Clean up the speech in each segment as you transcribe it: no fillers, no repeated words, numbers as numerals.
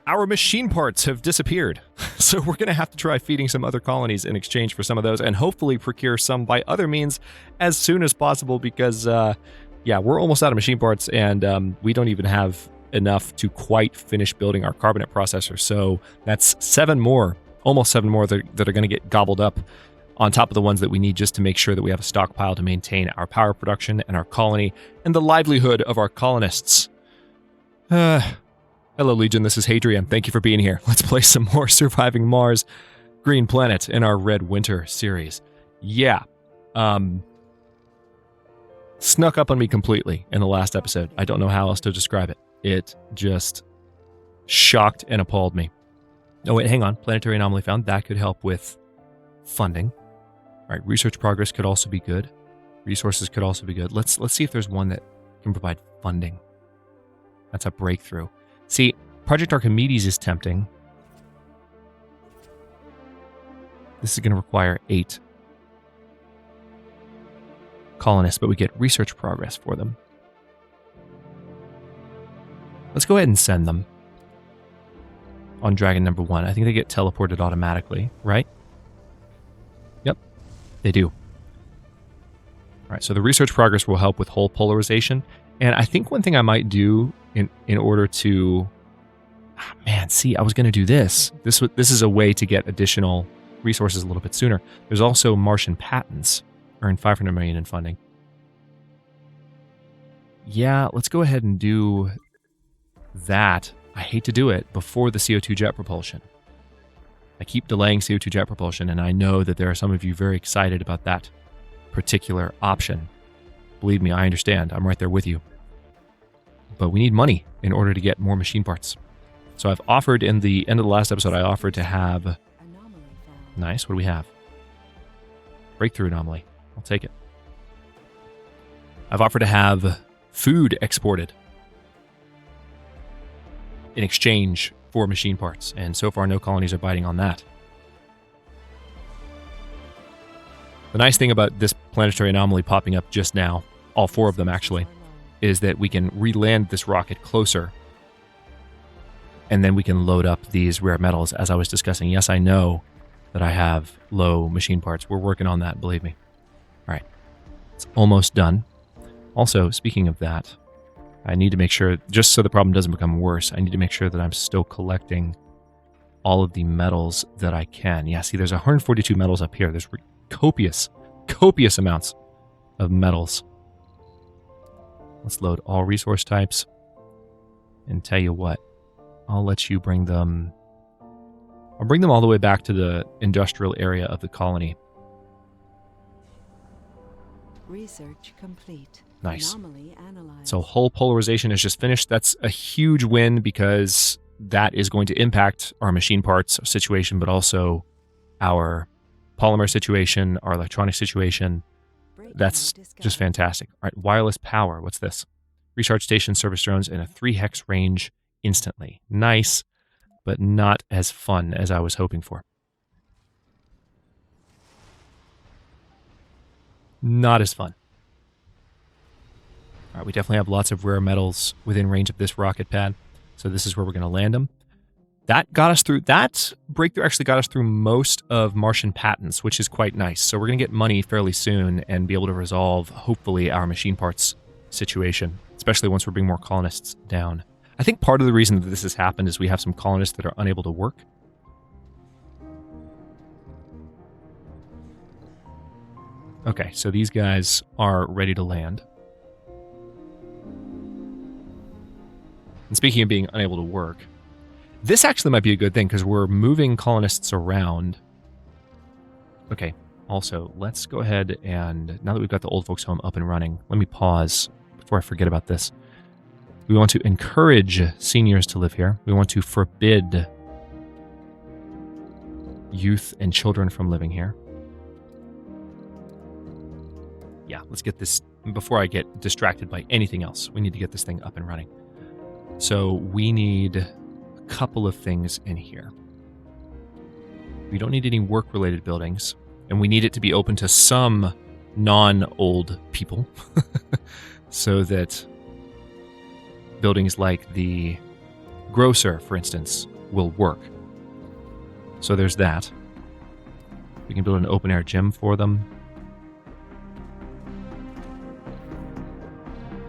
our machine parts have disappeared. So we're going to have to try feeding some other colonies in exchange for some of those, and hopefully procure some by other means as soon as possible, because, we're almost out of machine parts, and we don't even have enough to quite finish building our carbonate processor. So that's almost seven more that are going to get gobbled up on top of the ones that we need, just to make sure that we have a stockpile to maintain our power production and our colony and the livelihood of our colonists. Hello, Legion. This is Hadrian. Thank you for being here. Let's play some more Surviving Mars Green Planet in our Red Winter series. Yeah. Snuck up on me completely in the last episode. I don't know how else to describe it. It just shocked and appalled me. Oh, wait, hang on. Planetary Anomaly found. That could help with funding. All right, research progress could also be good. Resources could also be good. Let's see if there's one that can provide funding. That's a breakthrough. See, Project Archimedes is tempting. This is going to require 8 colonists, but we get research progress for them. Let's go ahead and send them on Dragon number 1. I think they get teleported automatically, right? Yep, they do. All right, so the research progress will help with hull polarization. And I think one thing I might do in order to... I was going to do this. This is a way to get additional resources a little bit sooner. There's also Martian patents. Earn 500 million in funding. Yeah, let's go ahead and do that. I hate to do it before the CO2 jet propulsion. I keep delaying CO2 jet propulsion, and I know that there are some of you very excited about that particular option. Believe me, I understand. I'm right there with you. But we need money in order to get more machine parts. So I've offered, in the end of the last episode, I offered to have... Nice, what do we have? Breakthrough anomaly. I'll take it. I've offered to have food exported in exchange for machine parts, and so far no colonies are biting on that. The nice thing about this planetary anomaly popping up just now, all 4 of them actually, is that we can re-land this rocket closer, and then we can load up these rare metals, as I was discussing. Yes, I know that I have low machine parts. We're working on that, believe me. All right, it's almost done. Also, speaking of that, I need to make sure, just so the problem doesn't become worse, I need to make sure that I'm still collecting all of the metals that I can. Yeah, see, there's 142 metals up here. There's copious amounts of metals. Let's load all resource types. And tell you what, I'll let you bring them... I'll bring them all the way back to the industrial area of the colony. Research complete. Nice. Anomaly analyzed. So hull polarization is just finished. That's a huge win, because that is going to impact our machine parts situation, but also our polymer situation, our electronic situation. That's just fantastic. All right, wireless power. What's this? Recharge station service drones in a 3 hex range instantly. Nice, but not as fun as I was hoping for. Not as fun. All right, we definitely have lots of rare metals within range of this rocket pad, so this is where we're going to land them. That got us through, that breakthrough actually got us through most of Martian patents, which is quite nice. So we're going to get money fairly soon and be able to resolve, hopefully, our machine parts situation, especially once we bring more colonists down. I think part of the reason that this has happened is we have some colonists that are unable to work. Okay, so these guys are ready to land. And speaking of being unable to work, this actually might be a good thing, because we're moving colonists around. Okay, also, let's go ahead and, now that we've got the old folks home up and running, let me pause before I forget about this. We want to encourage seniors to live here. We want to forbid youth and children from living here. Yeah, let's get this, before I get distracted by anything else, we need to get this thing up and running. So we need a couple of things in here. We don't need any work-related buildings, and we need it to be open to some non-old people so that buildings like the grocer, for instance, will work. So there's that. We can build an open-air gym for them,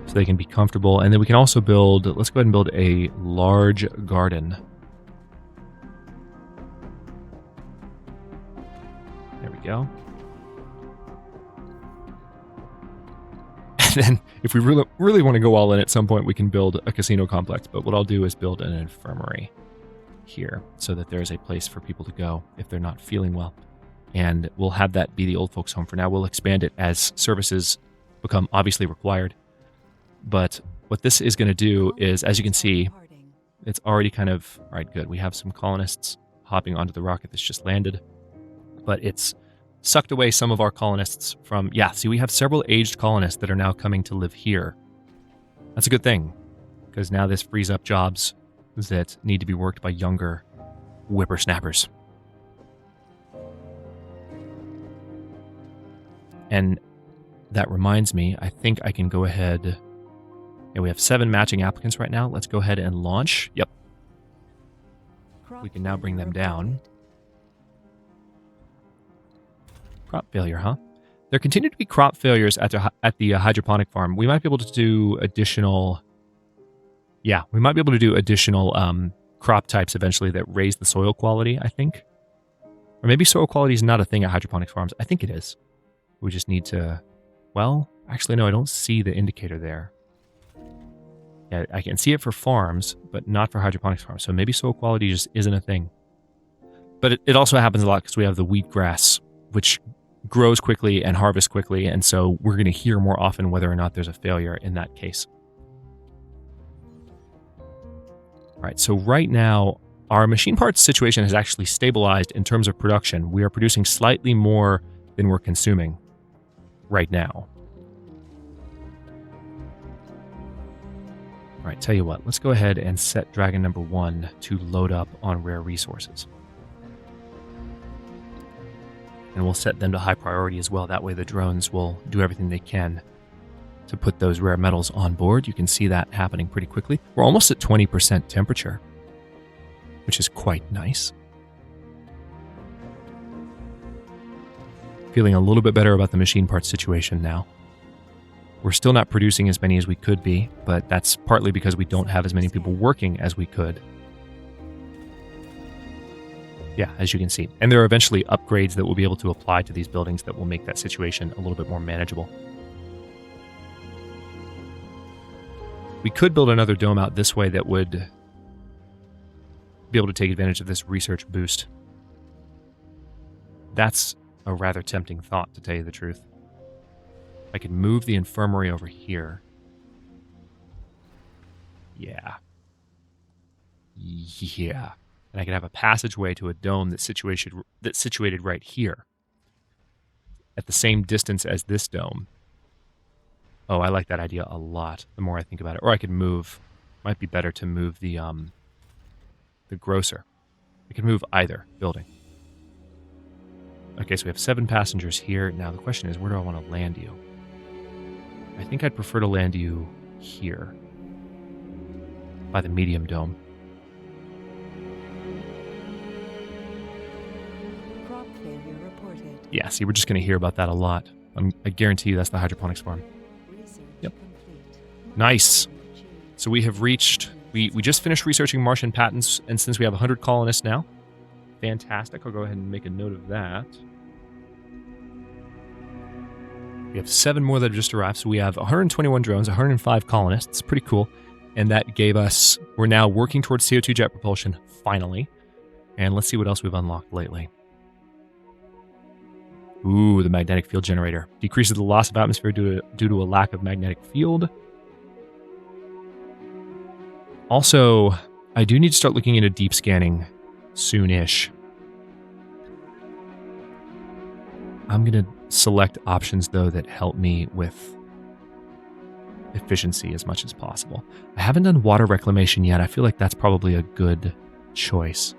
so they can be comfortable. And then we can also build, let's go ahead and build a large garden. There we go. And then if we really want to go all in at some point, we can build a casino complex. But what I'll do is build an infirmary here so that there's a place for people to go if they're not feeling well. And we'll have that be the old folks' home for now. We'll expand it as services become obviously required. But what this is going to do is, as you can see, it's already kind of, all right, good. We have some colonists hopping onto the rocket that's just landed. But it's sucked away some of our colonists from, see, we have several aged colonists that are now coming to live here. That's a good thing, because now this frees up jobs that need to be worked by younger whippersnappers. And that reminds me, I think I can go ahead. Yeah, we have 7 matching applicants right now. Let's go ahead and launch. Yep. We can now bring them down. Crop failure, huh? There continue to be crop failures at the hydroponic farm. We might be able to do additional... Yeah, we might be able to do additional crop types eventually that raise the soil quality, I think. Or maybe soil quality is not a thing at hydroponic farms. I think it is. We just need to... Well, actually, no, I don't see the indicator there. Yeah, I can see it for farms, but not for hydroponics farms. So maybe soil quality just isn't a thing. But it also happens a lot because we have the wheatgrass, which grows quickly and harvests quickly, and so we're going to hear more often whether or not there's a failure in that case. All right, so right now, our machine parts situation has actually stabilized in terms of production. We are producing slightly more than we're consuming right now. All right, tell you what, let's go ahead and set Dragon number 1 to load up on rare resources. And we'll set them to high priority as well. That way the drones will do everything they can to put those rare metals on board. You can see that happening pretty quickly. We're almost at 20% temperature, which is quite nice. Feeling a little bit better about the machine parts situation now. We're still not producing as many as we could be, but that's partly because we don't have as many people working as we could. Yeah, as you can see. And there are eventually upgrades that we'll be able to apply to these buildings that will make that situation a little bit more manageable. We could build another dome out this way that would be able to take advantage of this research boost. That's a rather tempting thought, to tell you the truth. I could move the infirmary over here. Yeah. And I could have a passageway to a dome that's situated right here, at the same distance as this dome. Oh, I like that idea a lot, the more I think about it. Or I could move, might be better to move the grocer. I could move either building. Okay, so we have 7 passengers here. Now the question is, where do I want to land you? I think I'd prefer to land you here, by the medium dome. Crop failure reported. Yeah, see, we're just going to hear about that a lot. I guarantee you that's the hydroponics farm. Research Yep. complete. Nice. So we have reached... We just finished researching Martian patents, and since we have 100 colonists now, fantastic. I'll go ahead and make a note of that. We have 7 more that have just arrived, so we have 121 drones, 105 colonists. Pretty cool. And that gave us... We're now working towards CO2 jet propulsion, finally. And let's see what else we've unlocked lately. Ooh, the magnetic field generator. Decreases the loss of atmosphere due to a lack of magnetic field. Also, I do need to start looking into deep scanning soon-ish. I'm going to select options, though, that help me with efficiency as much as possible. I haven't done water reclamation yet. I feel like that's probably a good choice.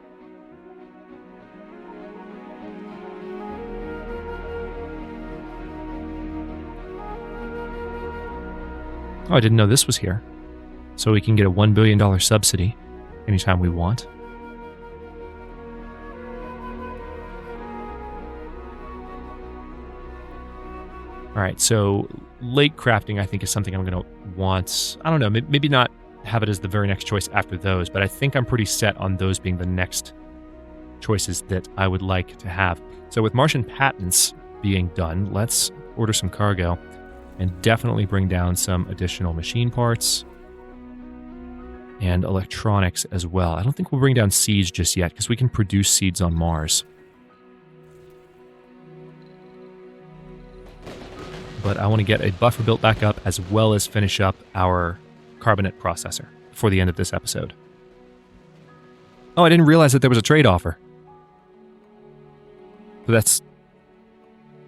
Oh, I didn't know this was here. So we can get a $1 billion subsidy anytime we want. All right, so lake crafting I think is something I'm going to want. I don't know, maybe not have it as the very next choice after those, but I think I'm pretty set on those being the next choices that I would like to have. So with Martian patents being done, let's order some cargo and definitely bring down some additional machine parts and electronics as well. I don't think we'll bring down seeds just yet because we can produce seeds on Mars. But I want to get a buffer built back up as well as finish up our carbonate processor before the end of this episode. Oh, I didn't realize that there was a trade offer. So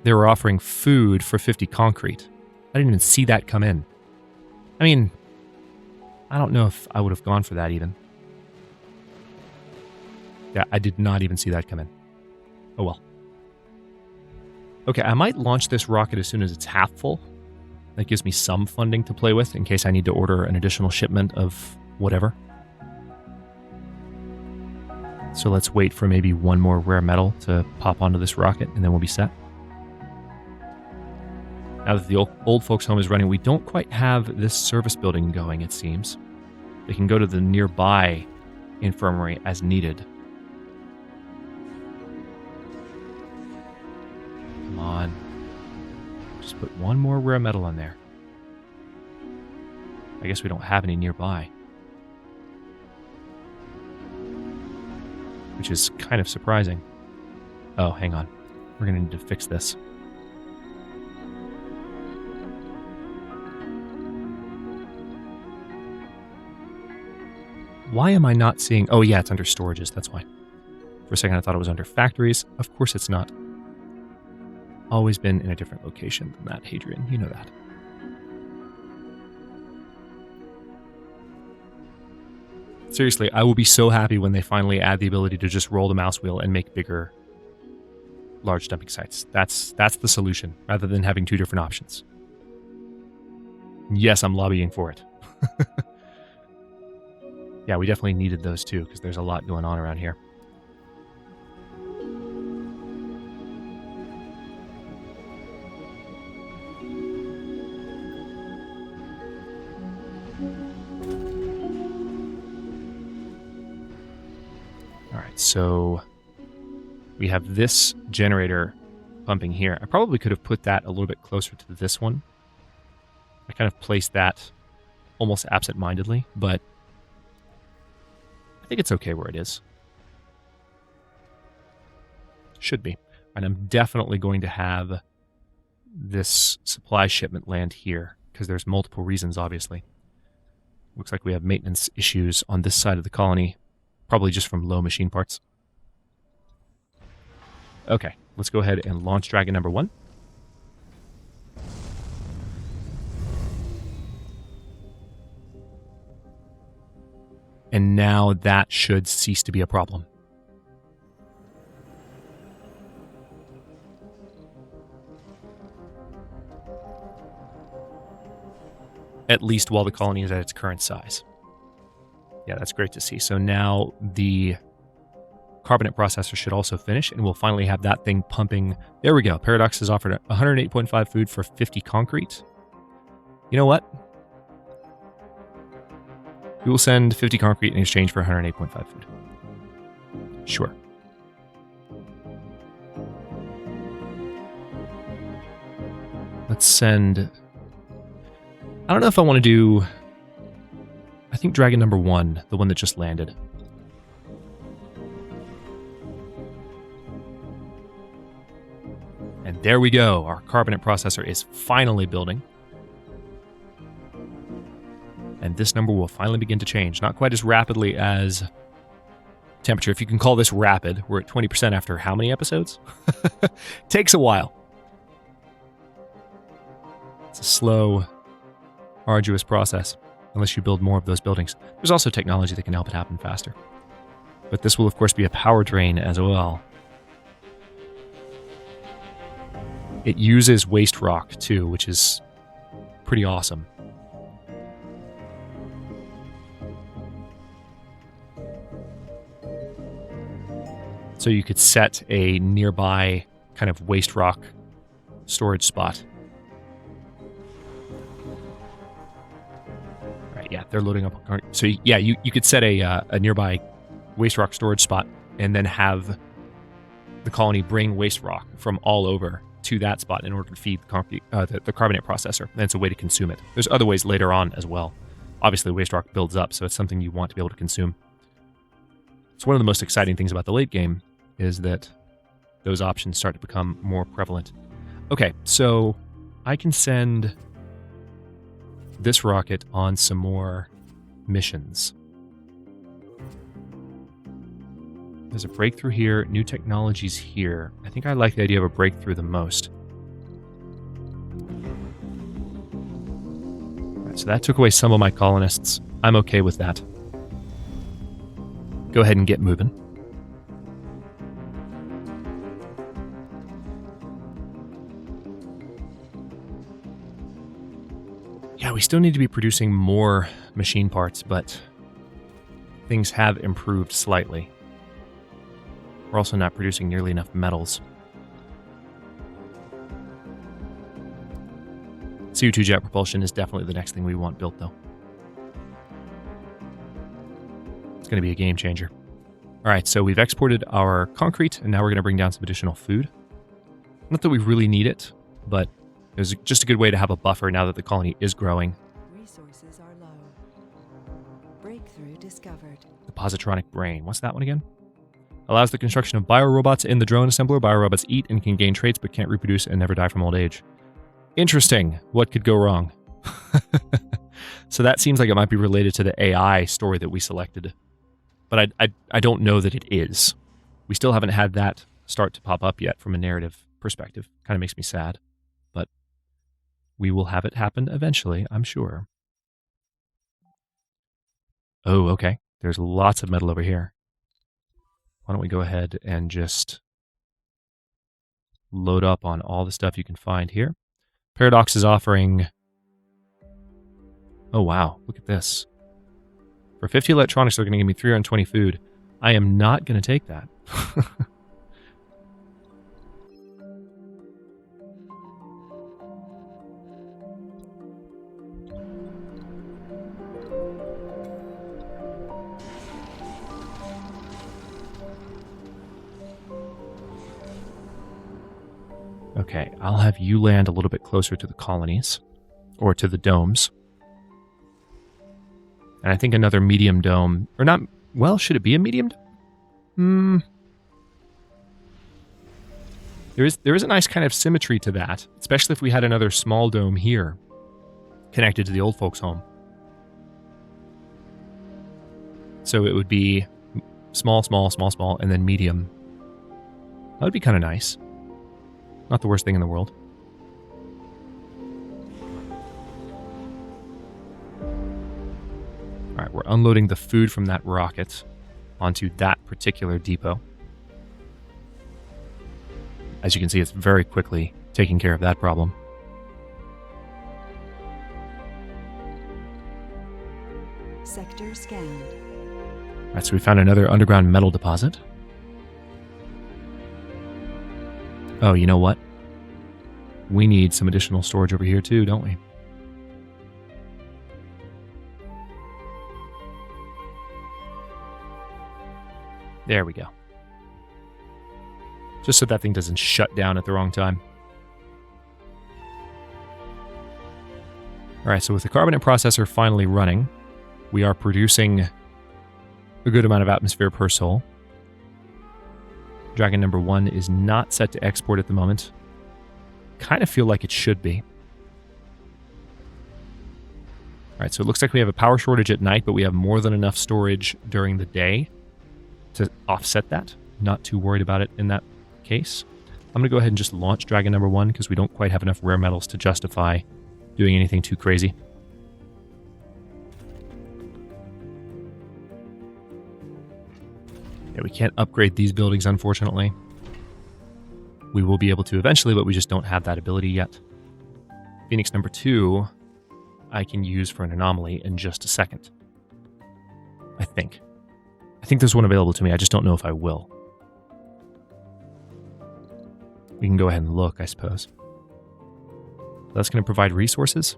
they were offering food for 50 concrete. I didn't even see that come in. I mean, I don't know if I would have gone for that even. Yeah, I did not even see that come in. Oh well. Okay, I might launch this rocket as soon as it's half full. That gives me some funding to play with in case I need to order an additional shipment of whatever. So let's wait for maybe one more rare metal to pop onto this rocket, and then we'll be set. Now that the old folks' home is running, we don't quite have this service building going, it seems. They can go to the nearby infirmary as needed. Come on. Just put one more rare metal in there. I guess we don't have any nearby. Which is kind of surprising. Oh, hang on. We're going to need to fix this. Why am I not seeing... Oh, yeah, it's under storages. That's why. For a second, I thought it was under factories. Of course it's not. Always been in a different location than that, Hadrian. You know that. Seriously, I will be so happy when they finally add the ability to just roll the mouse wheel and make bigger, large dumping sites. That's the solution, rather than having two different options. Yes, I'm lobbying for it. Yeah, we definitely needed those too, because there's a lot going on around here. So we have this generator pumping here. I probably could have put that a little bit closer to this one. I kind of placed that almost absent-mindedly, but I think it's okay where it is. Should be. And I'm definitely going to have this supply shipment land here because there's multiple reasons, obviously. Looks like we have maintenance issues on this side of the colony. Probably just from low machine parts. Okay, let's go ahead and launch Dragon number 1. And now that should cease to be a problem. At least while the colony is at its current size. Yeah, that's great to see. So now the carbonate processor should also finish, and we'll finally have that thing pumping. There we go. Paradox has offered 108.5 food for 50 concrete. You know what? We will send 50 concrete in exchange for 108.5 food. Sure. Let's send... I don't know if I want to do... I think Dragon number 1, the one that just landed. And there we go. Our carbonate processor is finally building. And this number will finally begin to change. Not quite as rapidly as temperature. If you can call this rapid. We're at 20% after how many episodes? Takes a while. It's a slow, arduous process. Unless you build more of those buildings. There's also technology that can help it happen faster. But this will, of course, be a power drain as well. It uses waste rock, too, which is pretty awesome. So you could set a nearby kind of waste rock storage spot they're loading up. So yeah, you could set a nearby waste rock storage spot and then have the colony bring waste rock from all over to that spot in order to feed the carbonate processor. And it's a way to consume it. There's other ways later on as well. Obviously, waste rock builds up, so it's something you want to be able to consume. So one of the most exciting things about the late game is that those options start to become more prevalent. Okay, so I can send this rocket on some more missions. There's a breakthrough here, new technologies here. I think I like the idea of a breakthrough the most. All right, so that took away some of my colonists. I'm okay with that. Go ahead and get moving. Yeah, we still need to be producing more machine parts, but things have improved slightly. We're also not producing nearly enough metals. CO2 jet propulsion is definitely the next thing we want built, though. It's going to be a game changer. All right, so we've exported our concrete, and now we're going to bring down some additional food. Not that we really need it, but it was just a good way to have a buffer now that the colony is growing. Resources are low. Breakthrough discovered. The positronic brain. What's that one again? Allows the construction of biorobots in the drone assembler. Biorobots eat and can gain traits, but can't reproduce and never die from old age. Interesting. What could go wrong? So that seems like it might be related to the AI story that we selected. But I don't know that it is. We still haven't had that start to pop up yet from a narrative perspective. Kind of makes me sad. But we will have it happen eventually, I'm sure. Oh, okay. There's lots of metal over here. Why don't we go ahead and just load up on all the stuff you can find here. Paradox is offering... Oh, wow. Look at this. For 50 electronics, they're going to give me 320 food. I am not going to take that. Okay, I'll have you land a little bit closer to the colonies, or to the domes. And I think another medium dome, or not, well, should it be a medium dome? There is a nice kind of symmetry to that, especially if we had another small dome here, connected to the old folks' home. So it would be small, small, small, small, and then medium. That would be kind of nice. Not the worst thing in the world. All right, we're unloading the food from that rocket onto that particular depot. As you can see, it's very quickly taking care of that problem. Sector scanned. All right, so we found another underground metal deposit. Oh, you know what? We need some additional storage over here too, don't we? There we go. Just so that thing doesn't shut down at the wrong time. All right, so with the carbonate processor finally running, we are producing a good amount of atmosphere per sol. Dragon number 1 is not set to export at the moment. Kind of feel like it should be. All right, so it looks like we have a power shortage at night, but we have more than enough storage during the day to offset that. Not too worried about it in that case. I'm going to go ahead and just launch Dragon number 1 because we don't quite have enough rare metals to justify doing anything too crazy. Yeah, we can't upgrade these buildings, unfortunately. We will be able to eventually, but we just don't have that ability yet. Phoenix number 2, I can use for an anomaly in just a second. I think there's one available to me. I just don't know if I will. We can go ahead and look, I suppose. That's going to provide resources.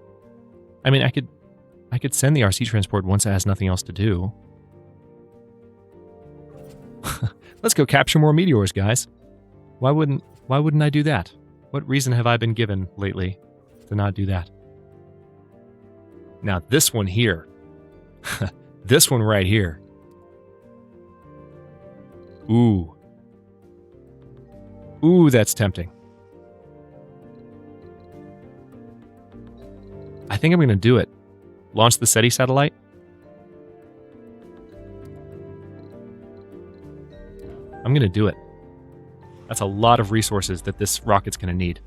I mean, I I could send the RC transport once it has nothing else to do. Let's go capture more meteors, guys. Why wouldn't I do that? What reason have I been given lately to not do that? Now, this one here. This one right here. Ooh. Ooh, that's tempting. I think I'm going to do it. Launch the SETI satellite. I'm going to do it. That's a lot of resources that this rocket's going to need.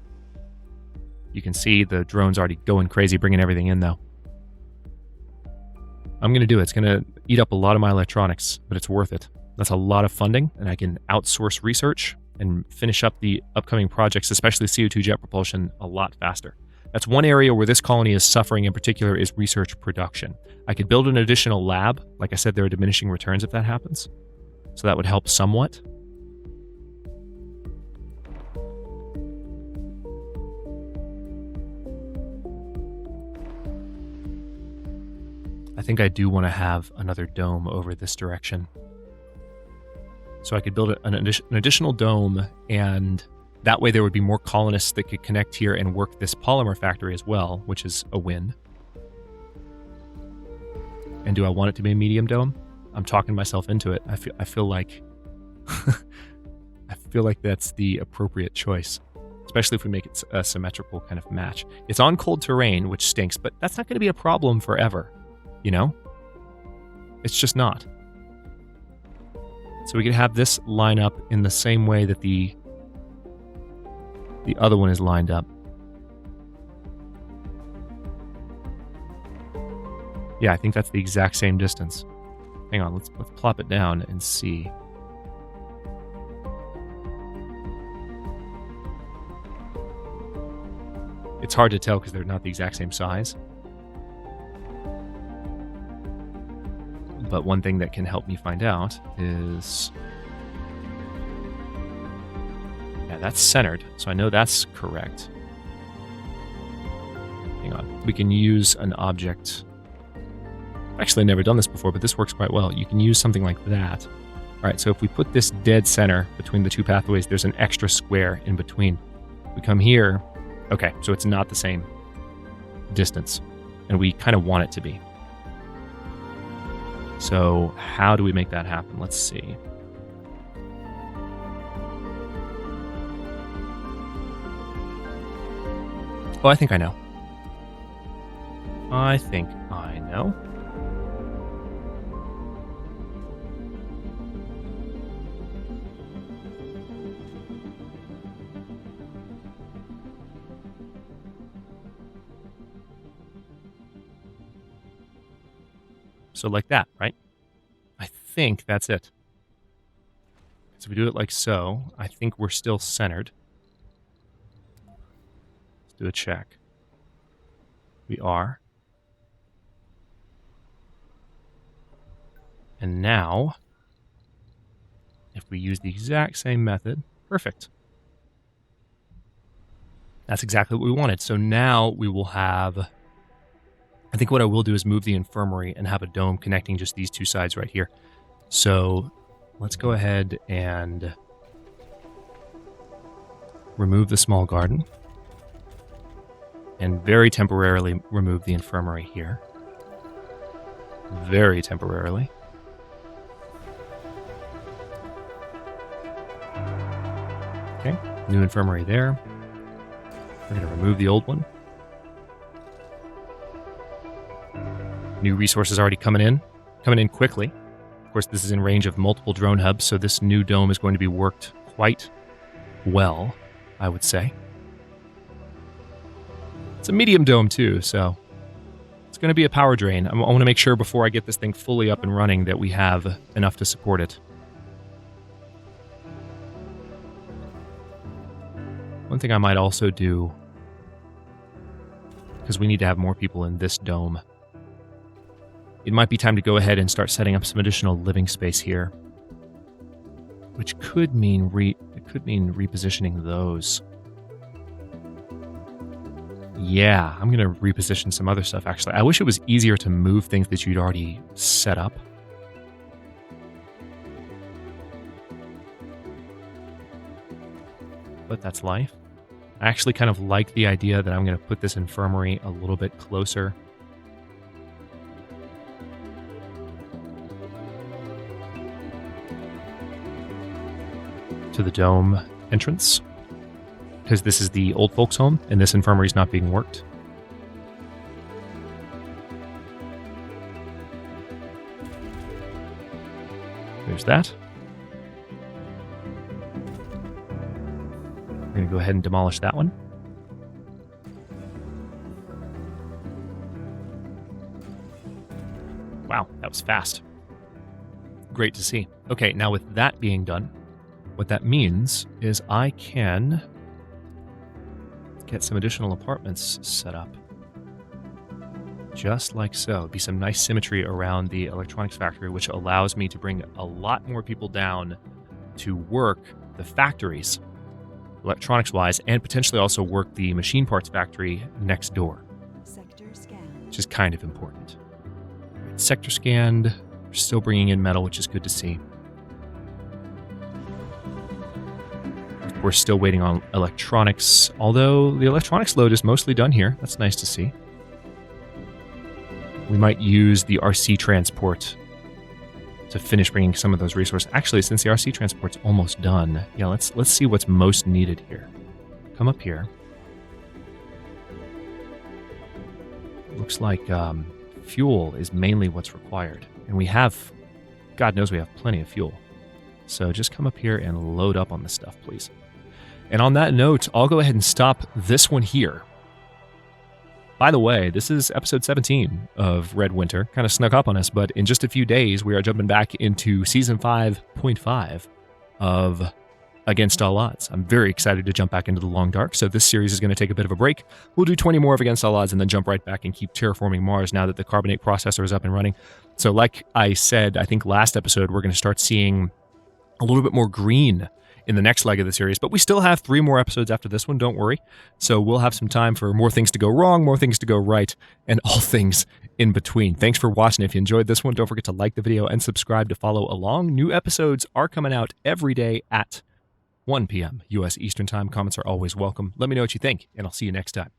You can see the drone's already going crazy, bringing everything in, though. I'm going to do it. It's going to eat up a lot of my electronics, but it's worth it. That's a lot of funding, and I can outsource research and finish up the upcoming projects, especially CO2 jet propulsion, a lot faster. That's one area where this colony is suffering in particular, is research production. I could build an additional lab. Like I said, there are diminishing returns if that happens. So that would help somewhat. I think I do want to have another dome over this direction. So I could build an additional dome, and that way there would be more colonists that could connect here and work this polymer factory as well, which is a win. And do I want it to be a medium dome? I'm talking myself into it. I feel like I feel like that's the appropriate choice, especially if we make it a symmetrical kind of match. It's on cold terrain, which stinks, but that's not going to be a problem forever, you know? It's just not. So we could have this line up in the same way that the other one is lined up. Yeah, I think that's the exact same distance. Hang on, let's plop it down and see. It's hard to tell because they're not the exact same size. But one thing that can help me find out is... yeah, that's centered, so I know that's correct. Hang on. We can use an object. Actually, I've never done this before, but this works quite well. You can use something like that. All right, so if we put this dead center between the two pathways, there's an extra square in between. We come here. Okay, so it's not the same distance, and we kind of want it to be. So how do we make that happen? Let's see. Oh, I think I know. I think I know. So like that, right? I think that's it. So we do it like so. I think we're still centered. Let's do a check. We are. And now, if we use the exact same method, perfect. That's exactly what we wanted. So now we will have... I think what I will do is move the infirmary and have a dome connecting just these two sides right here. So let's go ahead and remove the small garden and very temporarily remove the infirmary here. Very temporarily. Okay, new infirmary there. We're going to remove the old one. New resources already coming in quickly. Of course, this is in range of multiple drone hubs, so this new dome is going to be worked quite well, I would say. It's a medium dome too, so it's going to be a power drain. I want to make sure before I get this thing fully up and running that we have enough to support it. One thing I might also do, because we need to have more people in this dome, it might be time to go ahead and start setting up some additional living space here, which could mean repositioning those. Yeah, I'm going to reposition some other stuff, actually. I wish it was easier to move things that you'd already set up. But that's life. I actually kind of like the idea that I'm going to put this infirmary a little bit closer. To the dome entrance, because this is the old folks' home, and this infirmary is not being worked. There's that. We're going to go ahead and demolish that one. Wow, that was fast. Great to see. Okay, now with that being done, what that means is I can get some additional apartments set up. Just like so. It'd be some nice symmetry around the electronics factory, which allows me to bring a lot more people down to work the factories, electronics-wise, and potentially also work the machine parts factory next door. Sector scanned. Which is kind of important. Right, sector scanned. We're still bringing in metal, which is good to see. We're still waiting on electronics, although the electronics load is mostly done here. That's nice to see. We might use the RC transport to finish bringing some of those resources. Actually, since the RC transport's almost done, yeah, let's see what's most needed here. Come up here. Looks like fuel is mainly what's required. And we have, God knows we have plenty of fuel. So just come up here and load up on this stuff, please. And on that note, I'll go ahead and stop this one here. By the way, this is episode 17 of Red Winter. Kind of snuck up on us, but in just a few days, we are jumping back into season 5.5 of Against All Odds. I'm very excited to jump back into the Long Dark, so this series is going to take a bit of a break. We'll do 20 more of Against All Odds and then jump right back and keep terraforming Mars now that the Carbonate processor is up and running. So like I said, I think last episode, we're going to start seeing a little bit more green in the next leg of the series, but we still have 3 more episodes after this one, don't worry. So we'll have some time for more things to go wrong, more things to go right, and all things in between. Thanks for watching. If you enjoyed this one, don't forget to like the video and subscribe to follow along. New episodes are coming out every day at 1 p.m. U.S. Eastern Time. Comments are always welcome. Let me know what you think, and I'll see you next time.